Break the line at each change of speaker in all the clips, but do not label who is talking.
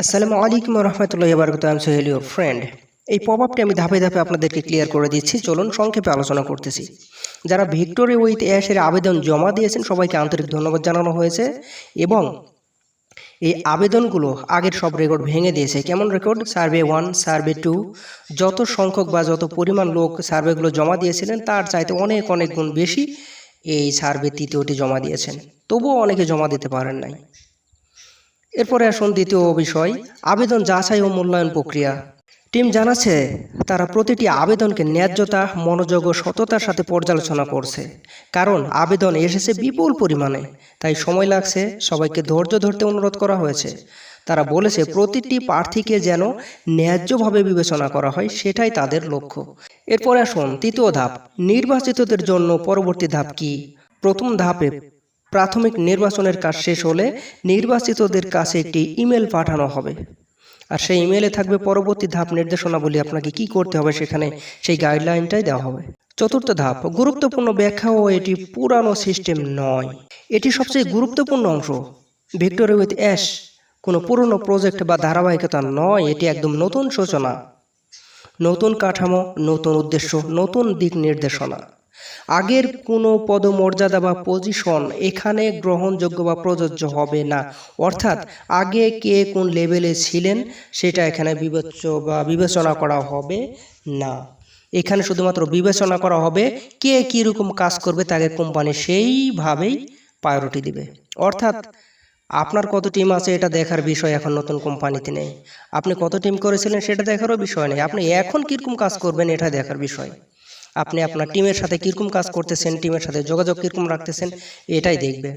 আসসালামু আলাইকুম রহমতুল্লাহি ওয়া বারাকাতুহু। আমি সোহেল ইউর ফ্রেন্ড। এই পপআপটি আমি ধাপে ধাপে আপনাদেরকে ক্লিয়ার করে দিচ্ছি। চলুন সংক্ষেপে আলোচনা করতেছি। যারা ভিক্টোরি উইথ অ্যাশের আবেদন জমা দিয়েছেন সবাইকে আন্তরিক ধন্যবাদ জানানো হয়েছে এবং এই আবেদনগুলো আগের সব রেকর্ড ভেঙে দিয়েছে। কেমন রেকর্ড? সার্ভে 1, সার্ভে 2, যত সংখ্যক বা যত পরিমাণ লোক সার্ভেগুলো জমা দিয়েছিলেন তার চাইতে অনেক অনেক গুণ বেশি এই সার্ভে তৃতীয়টি জমা দিয়েছেন। তবুও অনেকে জমা দিতে পারেন নাই। এরপরে আসুন দ্বিতীয় বিষয়, আবেদন যাচাই ও মূল্যায়ন প্রক্রিয়া। টিম জানাচ্ছে তারা প্রতিটি আবেদনকে ন্যায্যতা, মনোযোগ ও সততার সাথে পর্যালোচনা করছে। কারণ আবেদন এসেছে বিপুল পরিমাণে, তাই সময় লাগছে। সবাইকে ধৈর্য ধরতে অনুরোধ করা হয়েছে। তারা বলেছে প্রতিটি প্রার্থীকে যেন ন্যায্যভাবে বিবেচনা করা হয়, সেটাই তাদের লক্ষ্য। এরপরে আসুন তৃতীয় ধাপ, নির্বাচিতদের জন্য পরবর্তী ধাপ কি? প্রথম ধাপে প্রাথমিক নির্বাচনের কাজ শেষ হলে নির্বাচিতদের কাছে একটি ইমেল পাঠানো হবে, আর সেই ইমেলে থাকবে পরবর্তী ধাপ নির্দেশনাবলী। আপনাকে কি করতে হবে সেখানে সেই গাইডলাইনটাই দেওয়া হবে। চতুর্থ ধাপ, গুরুত্বপূর্ণ ব্যাখ্যা ও এটি পুরানো সিস্টেম নয়, এটি সবচেয়ে গুরুত্বপূর্ণ অংশ। ভিক্টোরি উইথ অ্যাশ কোনো পুরনো প্রজেক্ট বা ধারাবাহিকতা নয়, এটি একদম নতুন সূচনা, নতুন কাঠামো, নতুন উদ্দেশ্য, নতুন দিক নির্দেশনা। আগের কোনো পদমর্যাদা বা পজিশন এখানে গ্রহণযোগ্য বা প্রযোজ্য হবে না। অর্থাৎ আগে কে কোন লেভেলে ছিলেন সেটা এখানে বিবেচনা করা হবে না। এখানে শুধুমাত্র বিবেচনা করা হবে কে কীরকম কাজ করবে, তাকে কোম্পানি সেইভাবেই প্রায়োরিটি দিবে। অর্থাৎ আপনার কত টিম আছে এটা দেখার বিষয় এখন নতুন কোম্পানিতে নেই। আপনি কত টিম করেছিলেন সেটা দেখারও বিষয় নেই। আপনি এখন কীরকম কাজ করবেন এটা দেখার বিষয়। আপনি আপনার টিমের সাথে কীরকম কাজ করতেছেন, টিমের সাথে যোগাযোগ কীরকম রাখতেছেন, এটাই দেখবে।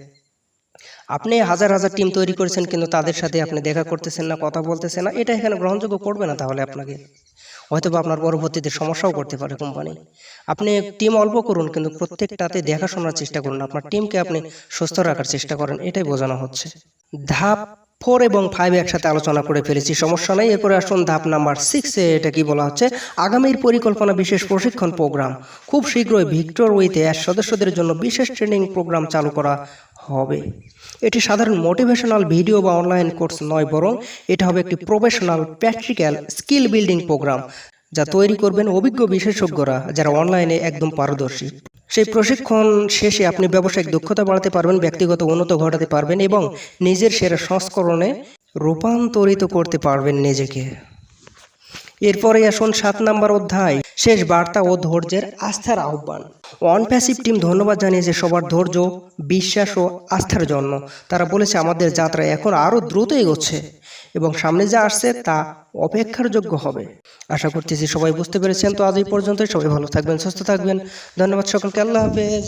আপনি হাজার হাজার টিম তৈরি করেছেন কিন্তু তাদের সাথে আপনি দেখা করতেছেন না, কথা বলতেছেন না, এটা এখানে গ্রহণযোগ্য করবে না। তাহলে আপনাকে হয়তো বা আপনার পরবর্তীতে সমস্যাও করতে পারে কোম্পানি। আপনি টিম অল্প করুন কিন্তু প্রত্যেকটাতে দেখাশোনার চেষ্টা করুন, আপনার টিমকে আপনি সুস্থ রাখার চেষ্টা করেন, এটাই বোঝানো হচ্ছে। ধাপ 4 এবং 5 একসাথে আলোচনা করে ফেলেছি, সমস্যা নেই। এরপরে আসুন ধাপ নাম্বার 6-এ। এটা কি বলা হচ্ছে? আগামীর পরিকল্পনা বিশেষ প্রশিক্ষণ প্রোগ্রাম। খুব শীঘ্রই ভিক্টর উইথ অ্যাশ সদস্যদের জন্য বিশেষ ট্রেনিং প্রোগ্রাম চালু করা হবে। এটি সাধারণ মোটিভেশনাল ভিডিও বা অনলাইন কোর্স নয়, বরং এটা হবে একটি professional practical skill building program, যা তৈরি করবেন অভিজ্ঞ বিশেষজ্ঞরা যারা অনলাইনে একদম পারদর্শী। সেই প্রশিক্ষণ শেষে আপনি ব্যবসায়িক দক্ষতা বাড়াতে পারবেন, ব্যক্তিগত উন্নতি ঘটাতে পারবেন এবং নিজের সেরা সংস্করণে রূপান্তরিত করতে পারবেন নিজেকে। এরপরে আসুন 7 নম্বর অধ্যায়, শেষ বার্তা ও ধৈর্যের আস্থার আহ্বান। ওয়ান প্যাসিভ টিম ধন্যবাদ জানিয়েছে সবার ধৈর্য, বিশ্বাস ও আস্থার জন্য। তারা বলেছে আমাদের যাত্রা এখন আরও দ্রুত এগোচ্ছে এবং সামনে যা আসছে তা অপেক্ষার যোগ্য হবে। আশা করতেছি সবাই বুঝতে পেরেছেন। তো আজ এই পর্যন্তই। সবাই ভালো থাকবেন, সুস্থ থাকবেন। ধন্যবাদ সকলকে। আল্লাহ হাফেজ।